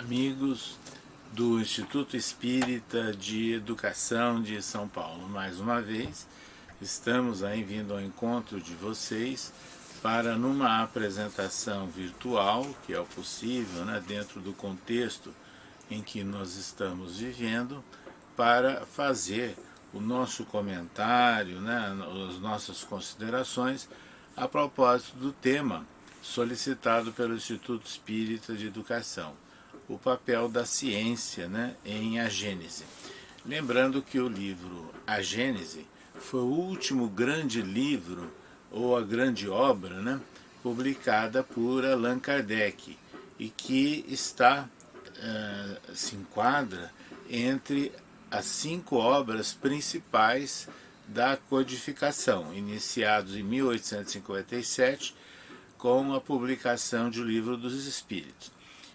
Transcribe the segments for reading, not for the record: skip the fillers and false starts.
amigos do Instituto Espírita de Educação de São Paulo. Mais uma vez, estamos aí vindo ao encontro de vocês para, numa apresentação virtual, que é o possível, dentro do contexto em que nós estamos vivendo, para fazer o nosso comentário, as nossas considerações a propósito do tema solicitado pelo Instituto Espírita de Educação, o papel da ciência em A Gênese. Lembrando que o livro A Gênese foi o último grande livro, ou a grande obra, publicada por Allan Kardec, e que se enquadra entre as 5 obras principais da codificação, iniciados em 1857, com a publicação de O Livro dos Espíritos.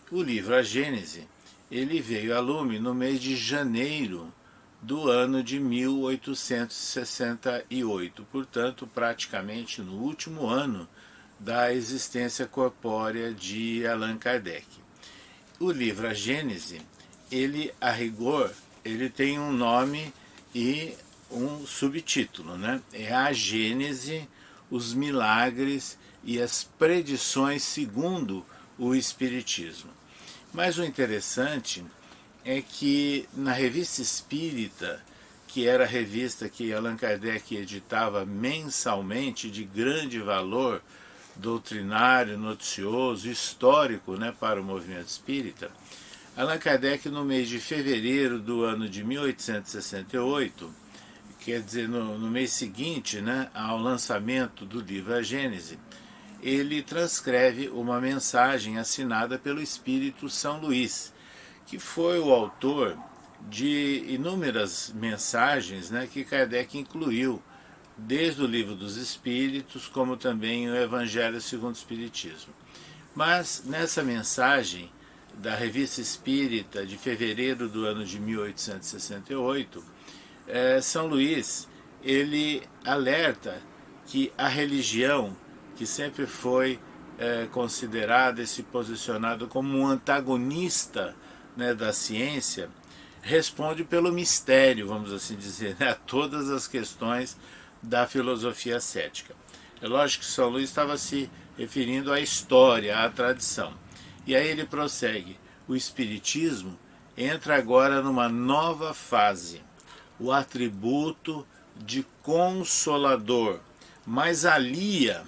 O livro A Gênese, ele veio a lume no mês de janeiro do ano de 1868, portanto, praticamente no último ano da existência corpórea de Allan Kardec. O livro A Gênese, ele, a rigor, ele tem um nome e um subtítulo, É A Gênese, os milagres e as predições segundo o Espiritismo. Mas o interessante é que na Revista Espírita, que era a revista que Allan Kardec editava mensalmente, de grande valor doutrinário, noticioso, histórico para o movimento espírita, Allan Kardec, no mês de fevereiro do ano de 1868, quer dizer, no mês seguinte ao lançamento do livro A Gênese, ele transcreve uma mensagem assinada pelo Espírito São Luís, que foi o autor de inúmeras mensagens que Kardec incluiu, desde o Livro dos Espíritos, como também o Evangelho segundo o Espiritismo. Mas nessa mensagem da Revista Espírita de fevereiro do ano de 1868, São Luís, ele alerta que a religião, que sempre foi considerada e se posicionada como um antagonista da ciência, responde pelo mistério, vamos assim dizer, a todas as questões da filosofia cética. É lógico que São Luís estava se referindo à história, à tradição. E aí ele prossegue: o Espiritismo entra agora numa nova fase, o atributo de consolador, mas alia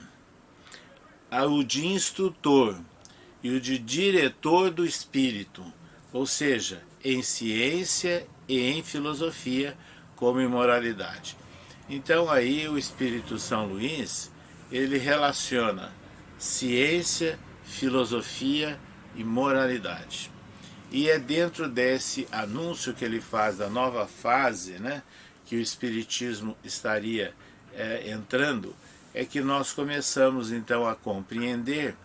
o de instrutor e o de diretor do espírito, ou seja, em ciência e em filosofia, como em moralidade. Então aí o Espírito São Luís, ele relaciona ciência, filosofia e moralidade. E é dentro desse anúncio que ele faz da nova fase, que o Espiritismo estaria entrando, é que nós começamos então a compreender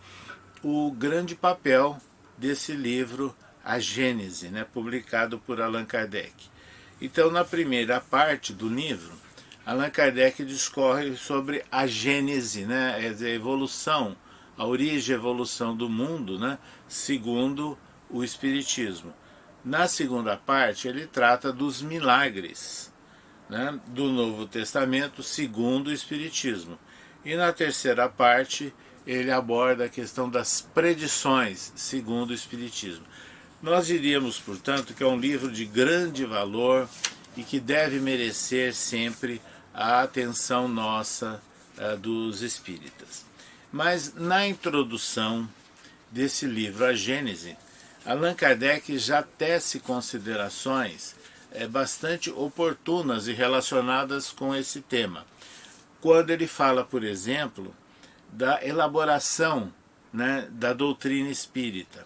o grande papel desse livro A Gênese, publicado por Allan Kardec. Então, na primeira parte do livro, Allan Kardec discorre sobre a Gênese, a evolução, a origem e evolução do mundo, segundo o Espiritismo. Na segunda parte, ele trata dos milagres do Novo Testamento segundo o Espiritismo. E na terceira parte, ele aborda a questão das predições segundo o Espiritismo. Nós diríamos, portanto, que é um livro de grande valor e que deve merecer sempre a atenção nossa dos espíritas. Mas na introdução desse livro, A Gênese, Allan Kardec já tece considerações bastante oportunas e relacionadas com esse tema. Quando ele fala, por exemplo, da elaboração da doutrina espírita.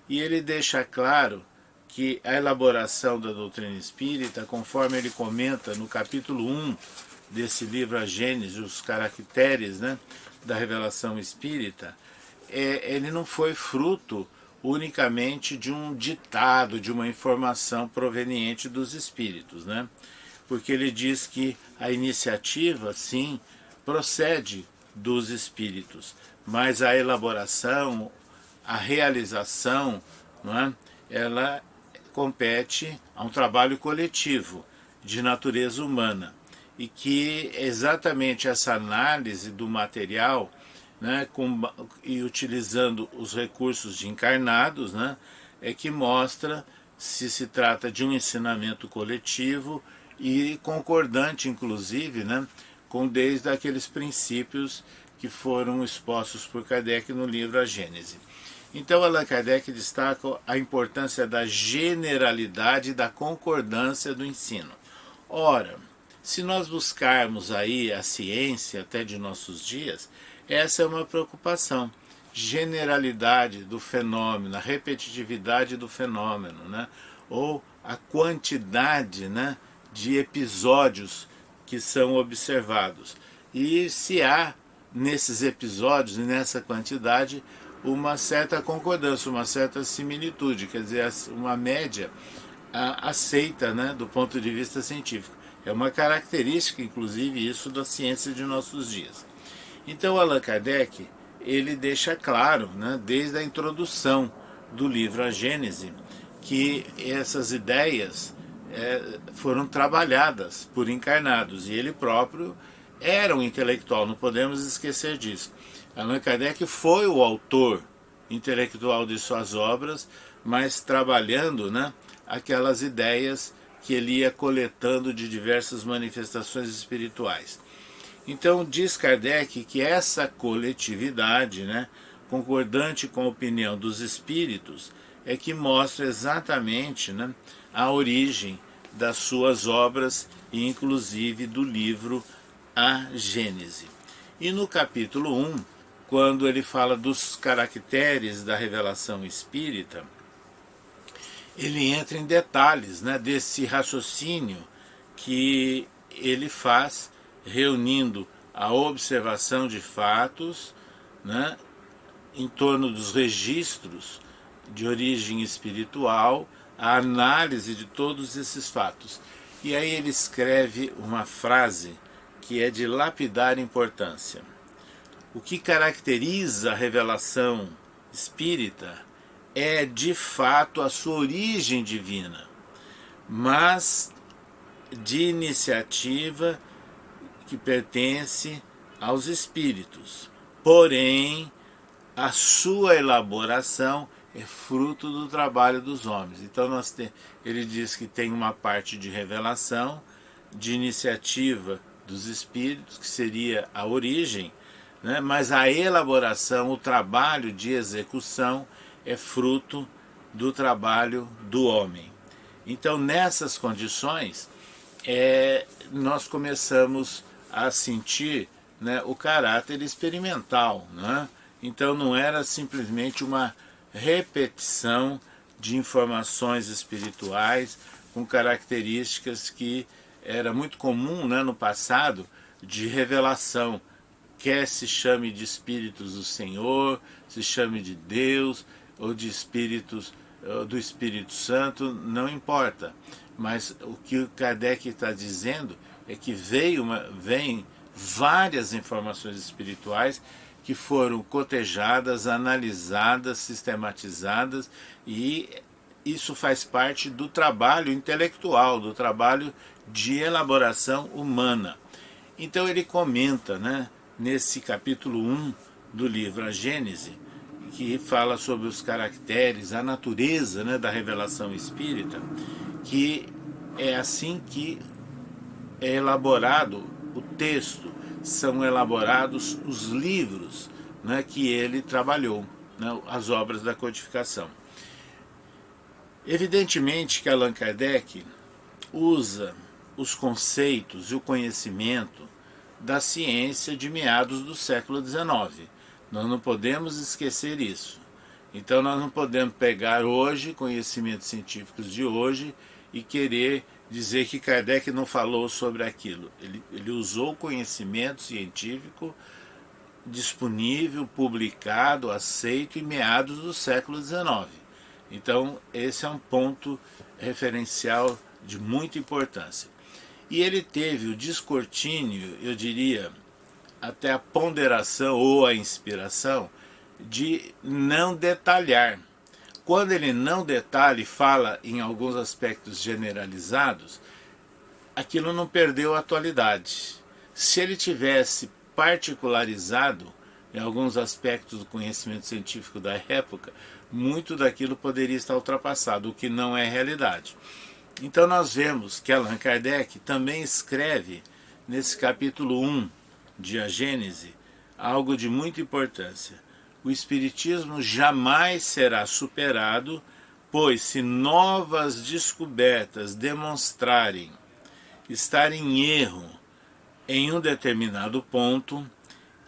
E ele deixa claro que a elaboração da doutrina espírita, conforme ele comenta no capítulo 1 desse livro A Gênese, os caracteres da revelação espírita, ele não foi fruto unicamente de um ditado, de uma informação proveniente dos espíritos, porque ele diz que a iniciativa, sim, procede dos espíritos, mas a elaboração, a realização, ela compete a um trabalho coletivo de natureza humana, e que exatamente essa análise do material, né, e utilizando os recursos de encarnados, né, é que mostra se trata de um ensinamento coletivo e concordante, inclusive, né, com desde aqueles princípios que foram expostos por Kardec no livro A Gênese. Então, Allan Kardec destaca a importância da generalidade e da concordância do ensino. Ora, se nós buscarmos aí a ciência até de nossos dias, essa é uma preocupação. Generalidade do fenômeno, a repetitividade do fenômeno, né? Ou a quantidade, né, de episódios que são observados. E se há nesses episódios e nessa quantidade uma certa concordância, uma certa similitude, quer dizer, uma média aceita, né, do ponto de vista científico. É uma característica, inclusive, isso da ciência de nossos dias. Então, Allan Kardec, ele deixa claro, né, desde a introdução do livro A Gênese, que essas ideias foram trabalhadas por encarnados, e ele próprio era um intelectual, não podemos esquecer disso. Allan Kardec foi o autor intelectual de suas obras, mas trabalhando, né, aquelas ideias que ele ia coletando de diversas manifestações espirituais. Então diz Kardec que essa coletividade, né, concordante com a opinião dos espíritos, é que mostra exatamente, né, a origem das suas obras e inclusive do livro A Gênese. E no capítulo 1, quando ele fala dos caracteres da revelação espírita, ele entra em detalhes, né, desse raciocínio que ele faz reunindo a observação de fatos, né, em torno dos registros de origem espiritual, a análise de todos esses fatos. E aí ele escreve uma frase que é de lapidar importância. O que caracteriza a revelação espírita é de fato a sua origem divina, mas de iniciativa que pertence aos espíritos. Porém, a sua elaboração é fruto do trabalho dos homens. Então ele diz que tem uma parte de revelação, de iniciativa dos espíritos, que seria a origem, né? Mas a elaboração, o trabalho de execução é fruto do trabalho do homem. Então, nessas condições, nós começamos a sentir, né, o caráter experimental, né? Então não era simplesmente uma repetição de informações espirituais com características que era muito comum, né, no passado, de revelação, quer se chame de espíritos do Senhor, se chame de Deus ou de espíritos do Espírito Santo, não importa. Mas o que o Kardec está dizendo é que vêm várias informações espirituais que foram cotejadas, analisadas, sistematizadas, e isso faz parte do trabalho intelectual, do trabalho de elaboração humana. Então ele comenta, né, nesse capítulo 1 do livro A Gênese, que fala sobre os caracteres, a natureza, né, da revelação espírita, que é assim que é elaborado o texto, são elaborados os livros, né, que ele trabalhou, né, as obras da codificação. Evidentemente que Allan Kardec usa os conceitos e o conhecimento da ciência de meados do século XIX. Nós não podemos esquecer isso. Então nós não podemos pegar hoje conhecimentos científicos de hoje e querer dizer que Kardec não falou sobre aquilo. Ele usou o conhecimento científico disponível, publicado, aceito em meados do século XIX. Então esse é um ponto referencial de muita importância. E ele teve o descortínio, eu diria, até a ponderação ou a inspiração de não detalhar, quando ele não detalha e fala em alguns aspectos generalizados, aquilo não perdeu a atualidade. Se ele tivesse particularizado em alguns aspectos do conhecimento científico da época, muito daquilo poderia estar ultrapassado, o que não é realidade. Então nós vemos que Allan Kardec também escreve nesse capítulo 1 de A Gênese algo de muita importância. O Espiritismo jamais será superado, pois se novas descobertas demonstrarem estar em erro em um determinado ponto,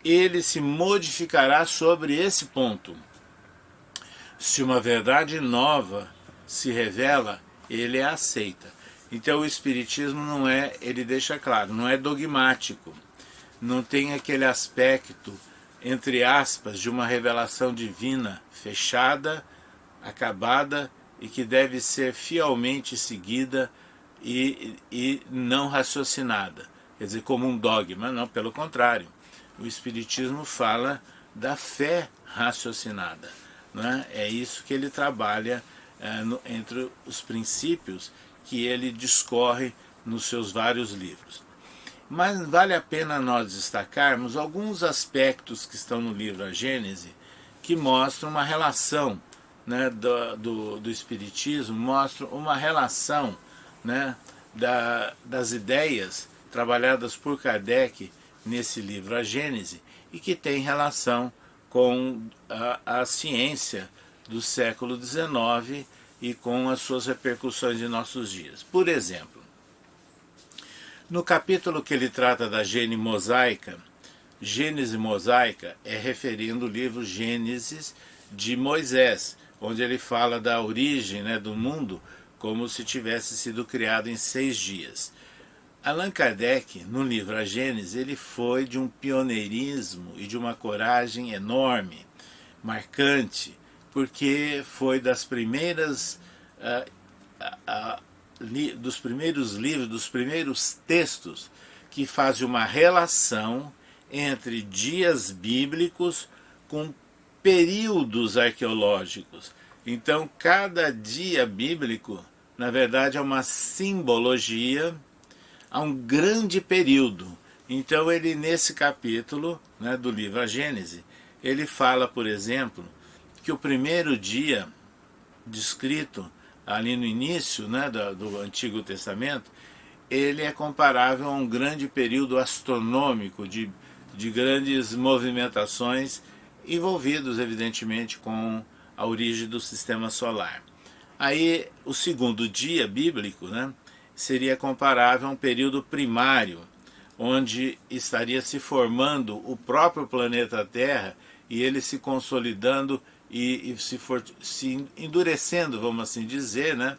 ele se modificará sobre esse ponto. Se uma verdade nova se revela, ele a aceita. Então o Espiritismo não é, ele deixa claro, não é dogmático, não tem aquele aspecto, entre aspas, de uma revelação divina fechada, acabada e que deve ser fielmente seguida e não raciocinada. Quer dizer, como um dogma, não, pelo contrário. O Espiritismo fala da fé raciocinada. Né? É isso que ele trabalha entre os princípios que ele discorre nos seus vários livros. Mas vale a pena nós destacarmos alguns aspectos que estão no livro A Gênese que mostram uma relação, né, do Espiritismo, mostram uma relação, né, das ideias trabalhadas por Kardec nesse livro A Gênese e que tem relação com a ciência do século XIX e com as suas repercussões em nossos dias. Por exemplo, no capítulo que ele trata da Gênese mosaica, Gênese mosaica é referindo o livro Gênesis de Moisés, onde ele fala da origem, né, do mundo como se tivesse sido criado em 6 dias. Allan Kardec, no livro A Gênese, ele foi de um pioneirismo e de uma coragem enorme, marcante, porque foi das primeiras dos primeiros livros, dos primeiros textos que fazem uma relação entre dias bíblicos com períodos arqueológicos. Então, cada dia bíblico, na verdade, é uma simbologia a um grande período. Então, ele, nesse capítulo, né, do livro A Gênese, ele fala, por exemplo, que o primeiro dia descrito ali no início, né, do Antigo Testamento, ele é comparável a um grande período astronômico de grandes movimentações envolvidos, evidentemente, com a origem do sistema solar. Aí, o segundo dia bíblico, né, seria comparável a um período primário, onde estaria se formando o próprio planeta Terra e ele se consolidando e se endurecendo, vamos assim dizer, né,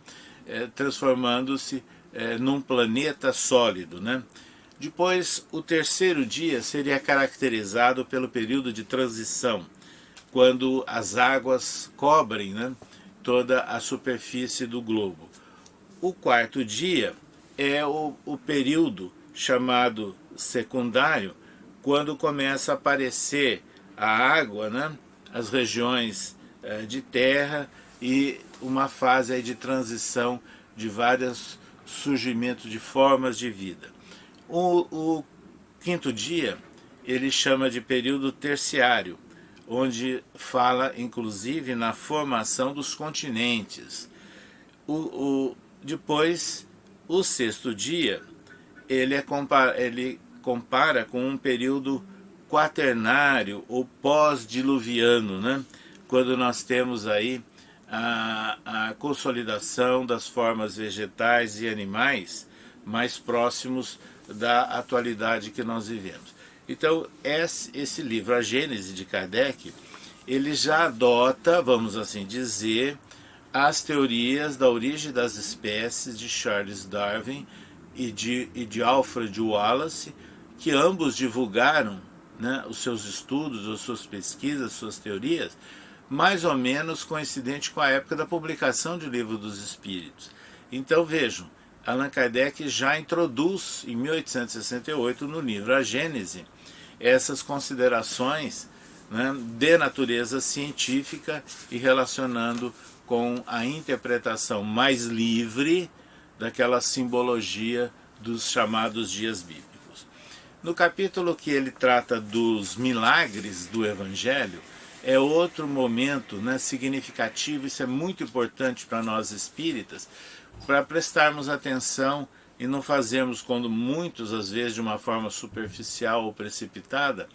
transformando-se num planeta sólido. Né. Depois, o terceiro dia seria caracterizado pelo período de transição, quando as águas cobrem, né, toda a superfície do globo. O quarto dia é o período chamado secundário, quando começa a aparecer a água, né, as regiões de terra e uma fase aí de transição de vários surgimentos de formas de vida. O quinto dia ele chama de período terciário, onde fala inclusive na formação dos continentes. Depois, o sexto dia, ele compara com um período quaternário ou pós-diluviano, né? Quando nós temos aí a consolidação das formas vegetais e animais mais próximos da atualidade que nós vivemos. Então, esse livro, A Gênese de Kardec, ele já adota, vamos assim dizer, as teorias da origem das espécies de Charles Darwin e de Alfred Wallace, que ambos divulgaram, né, os seus estudos, as suas pesquisas, as suas teorias, mais ou menos coincidente com a época da publicação do Livro dos Espíritos. Então vejam, Allan Kardec já introduz, em 1868, no livro A Gênese, essas considerações né, de natureza científica e relacionando com a interpretação mais livre daquela simbologia dos chamados dias bíblicos. No capítulo que ele trata dos milagres do Evangelho, é outro momento, né, significativo. Isso é muito importante para nós espíritas, para prestarmos atenção e não fazermos quando muitos, às vezes de uma forma superficial ou precipitada,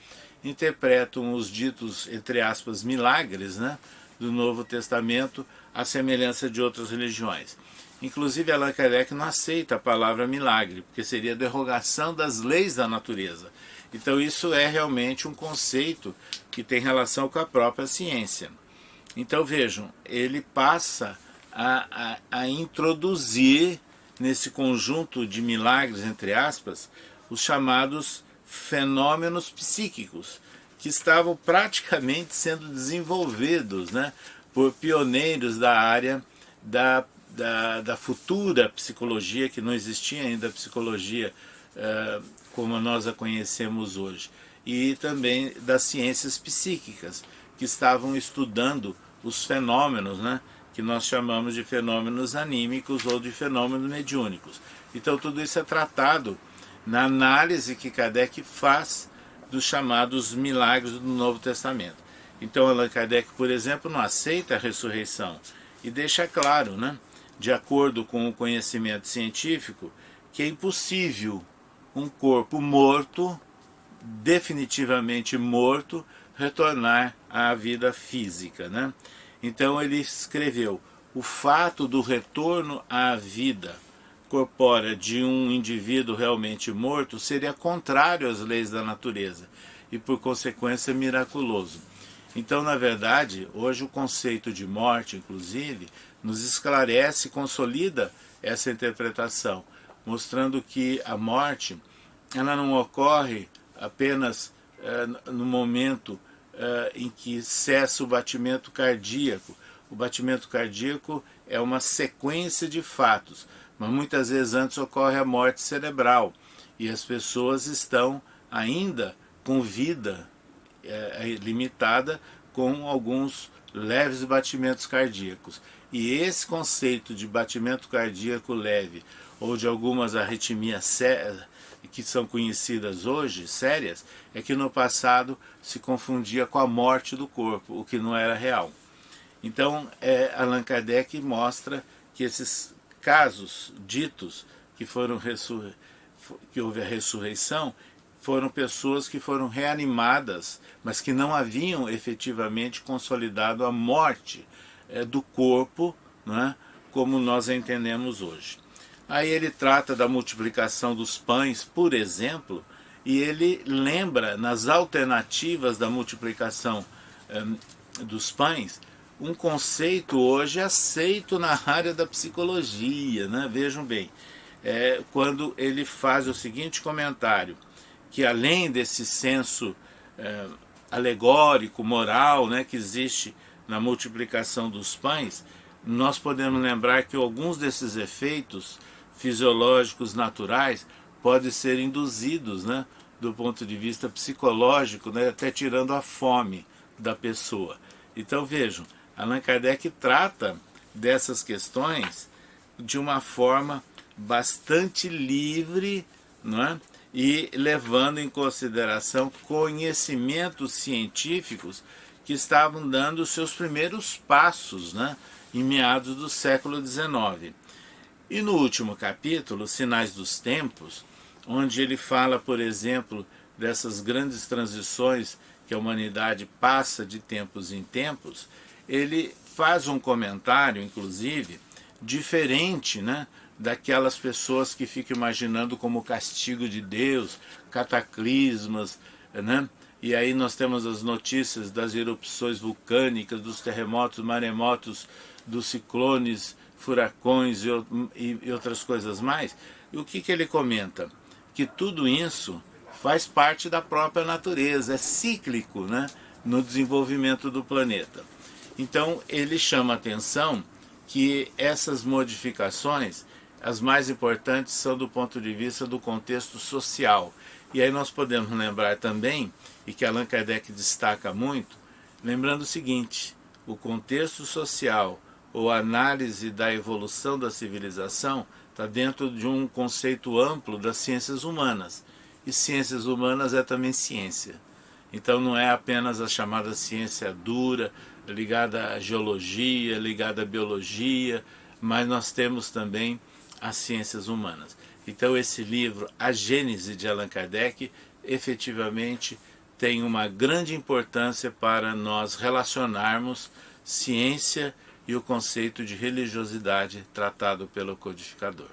interpretam os ditos, entre aspas, milagres, né, do Novo Testamento à semelhança de outras religiões. Inclusive Allan Kardec não aceita a palavra milagre, porque seria derrogação das leis da natureza. Então isso é realmente um conceito que tem relação com a própria ciência. Então vejam, ele passa a introduzir nesse conjunto de milagres, entre aspas, os chamados fenômenos psíquicos, que estavam praticamente sendo desenvolvidos, né, por pioneiros da área da futura psicologia, que não existia ainda a psicologia como nós a conhecemos hoje, e também das ciências psíquicas, que estavam estudando os fenômenos, né, que nós chamamos de fenômenos anímicos ou de fenômenos mediúnicos. Então tudo isso é tratado na análise que Kardec faz dos chamados milagres do Novo Testamento. Então Allan Kardec, por exemplo, não aceita a ressurreição e deixa claro, né, de acordo com o conhecimento científico, que é impossível um corpo morto, definitivamente morto, retornar à vida física, né? Então ele escreveu: o fato do retorno à vida corpórea de um indivíduo realmente morto seria contrário às leis da natureza e, por consequência, miraculoso. Então, na verdade, hoje o conceito de morte, inclusive, nos esclarece e consolida essa interpretação, mostrando que a morte ela não ocorre apenas no momento em que cessa o batimento cardíaco. O batimento cardíaco é uma sequência de fatos, mas muitas vezes antes ocorre a morte cerebral e as pessoas estão ainda com vida limitada, com alguns leves batimentos cardíacos. E esse conceito de batimento cardíaco leve ou de algumas arritmias que são conhecidas hoje, sérias, é que no passado se confundia com a morte do corpo, o que não era real. Então, Allan Kardec mostra que esses casos ditos que que houve a ressurreição foram pessoas que foram reanimadas, mas que não haviam efetivamente consolidado a morte do corpo, né, como nós a entendemos hoje. Aí ele trata da multiplicação dos pães, por exemplo, e ele lembra nas alternativas da multiplicação dos pães um conceito hoje aceito na área da psicologia, né? Vejam bem, quando ele faz o seguinte comentário, que além desse senso alegórico, moral, né, que existe na multiplicação dos pães, nós podemos lembrar que alguns desses efeitos fisiológicos naturais podem ser induzidos, né, do ponto de vista psicológico, né, até tirando a fome da pessoa. Então vejam, Allan Kardec trata dessas questões de uma forma bastante livre, não é? E levando em consideração conhecimentos científicos que estavam dando seus primeiros passos, né, em meados do século XIX. E no último capítulo, Sinais dos Tempos, onde ele fala, por exemplo, dessas grandes transições que a humanidade passa de tempos em tempos, ele faz um comentário, inclusive, diferente, né, daquelas pessoas que ficam imaginando como castigo de Deus, cataclismas, né? E aí nós temos as notícias das erupções vulcânicas, dos terremotos, maremotos, dos ciclones, furacões e outras coisas mais. E o que ele comenta? Que tudo isso faz parte da própria natureza, é cíclico, né, no desenvolvimento do planeta. Então ele chama a atenção que essas modificações, as mais importantes, são do ponto de vista do contexto social. E aí nós podemos lembrar também, e que Allan Kardec destaca muito, lembrando o seguinte: o contexto social ou análise da evolução da civilização está dentro de um conceito amplo das ciências humanas. E ciências humanas é também ciência. Então não é apenas a chamada ciência dura, ligada à geologia, ligada à biologia, mas nós temos também as ciências humanas. Então esse livro, A Gênese de Allan Kardec, efetivamente tem uma grande importância para nós relacionarmos ciência e o conceito de religiosidade tratado pelo codificador.